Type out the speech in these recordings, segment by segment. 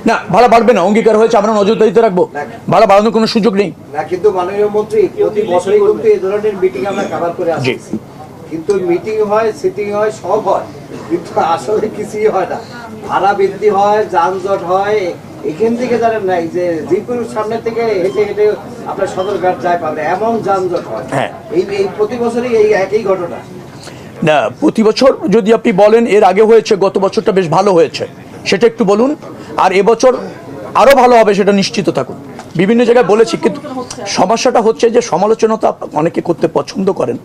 না, ভাড়া বাড়বে না, অঙ্গীকার হয়েছে, আমরা নজরদারিতে রাখবো, ভাড়া বাড়ানোর কোনো সুযোগ নেই। না, কিন্তু মাননীয় মন্ত্রী প্রতি বছরই কিন্তু এই ধরনের মিটিং আমরা কভার করে আসছি, কিন্তু মিটিং হয়, সিটিং হয়, সব হয়, কিন্তু আসলে কিছুই হয় না। ভাড়া বৃদ্ধি হয়, যানজট হয়, এখান থেকে জানেন নাই যে জিপুরের সামনে থেকে হেঁটে হেঁটে আপনার সদরঘাট যায় পাবে, এমন যানজট হয়। এই প্রতি বছরই এই একই ঘটনা। না, প্রতি বছর যদি আপনি বলেন এর আগে হয়েছে, গত বছরটা বেশ ভালো হয়েছে, সেটা একটু বলুন, আর এবছর আরও ভালো হবে সেটা নিশ্চিত থাকুন। বিভিন্ন জায়গায় বলেছি, কিন্তু সমস্যাটা হচ্ছে যে সমালোচনা তো অনেকে করতে পছন্দ করেন,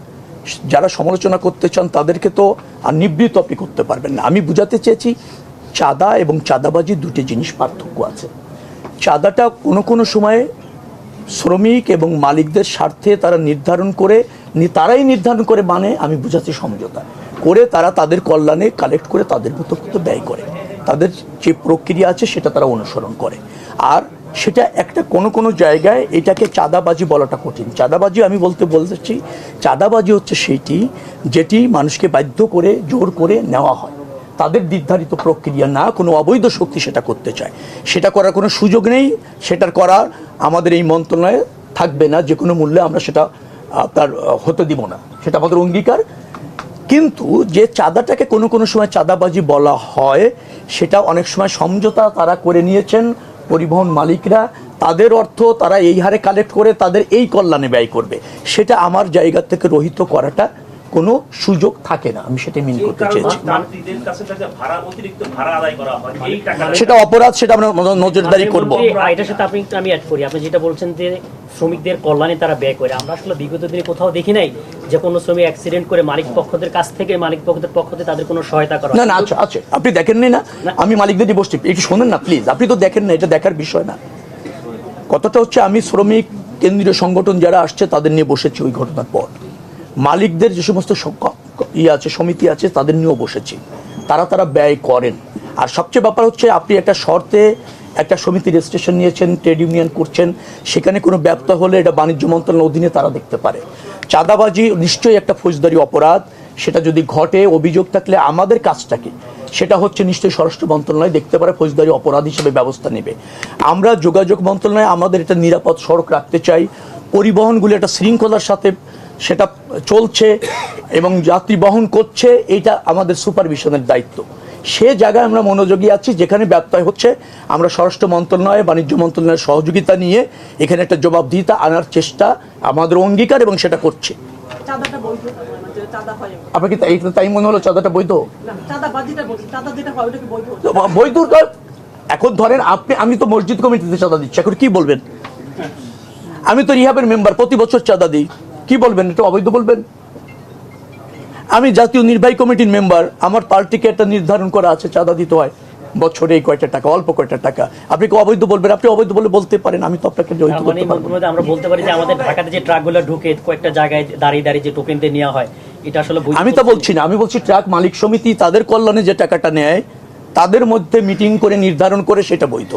যারা সমালোচনা করতে চান তাদেরকে তো আর নিবৃত্ত আপনি করতে পারবেন না। আমি বুঝাতে চেয়েছি চাঁদা এবং চাঁদাবাজি দুটি জিনিস পার্থক্য আছে। চাঁদাটা কোনো কোনো সময়ে শ্রমিক এবং মালিকদের স্বার্থে তারা তারাই নির্ধারণ করে, মানে আমি বুঝাচ্ছি সমঝোতা করে তারা তাদের কল্যাণে কালেক্ট করে তাদের মতো ব্যয় করে, তাদের যে প্রক্রিয়া আছে সেটা তারা অনুসরণ করে। আর সেটা একটা কোনো জায়গায় এটাকে চাঁদাবাজি বলাটা কঠিন। চাঁদাবাজি আমি বলতেছি চাঁদাবাজি হচ্ছে সেইটি যেটি মানুষকে বাধ্য করে জোর করে নেওয়া হয়, তাদের নির্ধারিত প্রক্রিয়া না, কোনো অবৈধ শক্তি সেটা করতে চায়, সেটা করার কোনো সুযোগ নেই, সেটার করার আমাদের এই মন্ত্রণালয়ে থাকবে না, যে কোনো মূল্যে আমরা সেটা তার হতে দিব না, সেটা আমাদের অঙ্গীকার। কিন্তু যে চাঁদাটাকে কোনো সময় চাঁদাবাজি বলা হয়, সেটা অনেক সময় সমঝোতা তারা করে নিয়েছেন পরিবহন মালিকরা, তাদের অর্থ তারা এই হারে কালেক্ট করে তাদের এই কল্যাণে ব্যয় করবে, সেটা আমার জায়গা থেকে রহিত করাটা কোনো সুযোগ থাকে না, আমি সেটা মিন করতে চেয়েছি। সেটা অপরাধ, সেটা আমরা নজরদারি করব। এটার সাথে আমি অ্যাড করি, আপনি যেটা বলছেন যে শ্রমিকদের কল্যাণে তারা ব্যয় করে, আমরা আসলে বিগত দিনে কোথাও দেখি নাই যে কোনো শ্রমিক অ্যাক্সিডেন্ট করে মালিক পক্ষদের কাছ থেকে তাদের কোনো সহায়তা করা। না, আছে, আপনি দেখেননি না? আমি মালিকদের বসছি, একটু শোনেন না প্লিজ, আপনি তো দেখেন না, এটা দেখার বিষয় না। কথাটা হচ্ছে আমি শ্রমিক কেন্দ্রীয় সংগঠন যারা আসছে তাদের নিয়ে বসেছি, ওই ঘটনার পর মালিকদের যে সমস্ত আছে, সমিতি আছে, তাদের নিয়েও বসেছি, তারা ব্যয় করেন। আর সবচেয়ে ব্যাপার হচ্ছে আপনি একটা শর্তে একটা সমিতি রেজিস্ট্রেশন নিয়েছেন, ট্রেড ইউনিয়ন করছেন, সেখানে কোনো ব্যত্যয় হলে এটা বাণিজ্য মন্ত্রণালয়ের অধীনে তারা দেখতে পারে। চাঁদাবাজি নিশ্চয়ই একটা ফৌজদারি অপরাধ, সেটা যদি ঘটে, অভিযোগ থাকলে আমাদের কাজটাকে সেটা হচ্ছে নিশ্চয়ই স্বরাষ্ট্র মন্ত্রণালয় দেখতে পারে, ফৌজদারি অপরাধ হিসেবে ব্যবস্থা নেবে। আমরা যোগাযোগ মন্ত্রণালয়ে আমাদের এটা নিরাপদ সড়ক রাখতে চাই, পরিবহনগুলো একটা শৃঙ্খলার সাথে সেটা চলছে এবং যাত্রী বহন করছে, এইটা আমাদের সুপারভিশনের দায়িত্ব। সে জায়গায় আমরা মনোযোগী আছি, যেখানে ব্যত্যয় হচ্ছে আমরা স্বরাষ্ট্র মন্ত্রণালয়, বাণিজ্য মন্ত্রণালয়ের সহযোগিতা নিয়ে এখানে একটা জবাবদিহিতা আনার চেষ্টা আমাদের অঙ্গীকার, এবং সেটা করছে। আপনাকে তাই মনে হলো চাঁদাটা বৈধ? বৈধ এখন ধরেন আমি তো মসজিদ কমিটিতে চাঁদা দিচ্ছি, এখন কি বলবেন? আমি তো রিহাবের মেম্বার, প্রতি বছর চাঁদা দিই, কি বলবেন? এটা অবৈধ বলবেন? আমি জাতীয় নির্বাহী কমিটির মেম্বার, আমার পার্টিকে একটা নির্ধারণ করা আছে চাঁদা দিতে হয় বছরে এই কয়টা টাকা, অল্প কয়টা টাকা, আপনি কি অবৈধ বলবেন? আপনি অবৈধ বলে বলতে পারেন, আমি তো আপনাকে জড়িত করতে পারবো না। আমরা বলতে পারি যে আমাদের ঢাকাতে যে ট্রাকগুলো ঢুকে কয়েকটা জায়গায় দাঁড়িয়ে যে টোকেন দিয়ে নেওয়া হয়, এটা আসলে আমি তো বলছি না, আমি বলছি ট্রাক মালিক সমিতি তাদের কল্যাণে যে টাকাটা নেয়, তাদের মধ্যে মিটিং করে নির্ধারণ করে সেটা বৈধ।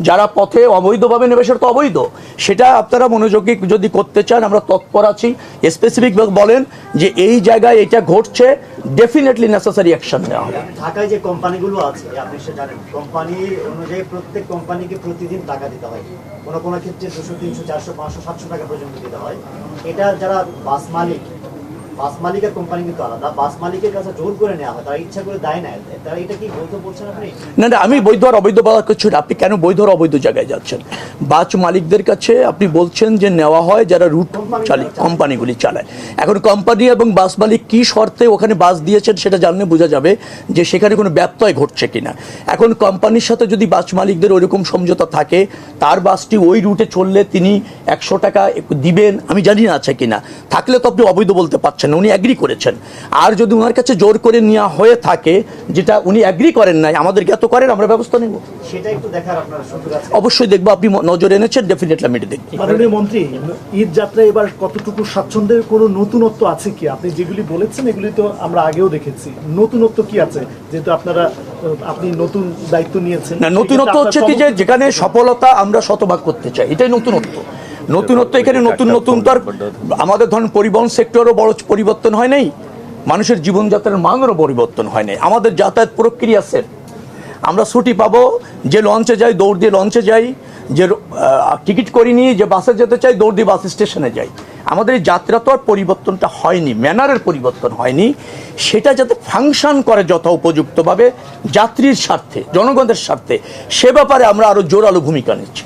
যারা পথে অবৈধভাবে নেবে সেটা তো অবৈধ, সেটা আপনারা মনোযোগী যদি করতে চান আমরা তৎপর আছি। স্পেসিফিক বলেন যে এই জায়গায় এটা ঘটছে, ডেফিনেটলি নেসেসারি অ্যাকশন নেওয়া হবে। ঢাকায় যে কোম্পানিগুলো আছে আপনি সে জানেন, কোম্পানি অনুযায়ী প্রত্যেক কোম্পানিকে প্রতিদিন টাকা দিতে হয়, কোনো ক্ষেত্রে 200, 300, 400, 500, 700 টাকা পর্যন্ত দিতে হয়। এটা যারা বাস মালিকের কোম্পানি কিন্তু আলাদা, বাস মালিকের কাছে জোর করে নেওয়া হয়, তারা ইচ্ছা করে দেয় না, তারা এটা কি বৈধ বলছেন আপনি? না, আমি বৈধ আর অবৈধ বলা কিছু না। আপনি কেন বৈধ আর অবৈধ জায়গায় যাচ্ছেন? বাস মালিকদের কাছে আপনি বলছেন যে নেওয়া হয় যারা রুট কোম্পানিগুলি চালায়। এখন কোম্পানি এবং বাস মালিক কি শর্তে ওখানে বাস দিয়েছেন সেটা জানলে বোঝা যাবে যে সেখানে কোনো ব্যত্যয় ঘটছে কিনা। এখন কোম্পানির সাথে যদি বাস মালিকদের ওইরকম সমঝোতা থাকে, তার বাসটি ওই রুটে চললে তিনি 100 টাকা দিবেন, আমি জানি না আছে কিনা, থাকলে তো আপনি অবৈধ বলতে পারছেন, উনি অ্যাগ্রি করেছেন। আর যদি ওনার কাছে জোর করে নেওয়া হয়ে থাকে, যেটা উনি অ্যাগ্রি করেন নাই, আমাদেরকে এত করেন, আমরা ব্যবস্থা নেব, সেটা একটু দেখার আপনার সুযোগ আছে। অবশ্যই দেখবো, আপনি নজর এনেছেন, ডেফিনেটলি আমি দেখব। মাননীয় মন্ত্রী, ঈদ যাত্রা এবার কতটুকু স্বাচ্ছন্দ্যের কোনো নতুনত্ব আছে কি? আপনি যেগুলি বলেছেন এগুলি তো আমরা আগেও দেখেছি, নতুনত্ব কি আছে? যেহেতু আপনি নতুন দায়িত্ব নিয়েছেন। না, নতুনত্ব হচ্ছে কি যে যেখানে সফলতা আমরা শতভাগ করতে চাই, এটাই নতুনত্ব। এখানে নতুন তো আমাদের ধরুন পরিবহন সেক্টরও বড় পরিবর্তন হয় নাই, মানুষের জীবনযাত্রার মানেরও পরিবর্তন হয় নাই, আমাদের যাতায়াত প্রক্রিয়া সেট, আমরা ছুটি পাবো, যে লঞ্চে যাই দৌড় দিয়ে লঞ্চে যাই, যে টিকিট করিনি, যে বাসে যেতে চাই দৌড় দিয়ে বাস স্টেশনে যাই। আমাদের এই যাত্রা তো আর পরিবর্তনটা হয়নি, ম্যানারের পরিবর্তন হয়নি, সেটা যাতে ফাংশন করে যথা উপযুক্তভাবে যাত্রীর স্বার্থে, জনগণের স্বার্থে, সে ব্যাপারে আমরা আরও জোরালো ভূমিকা নিচ্ছি।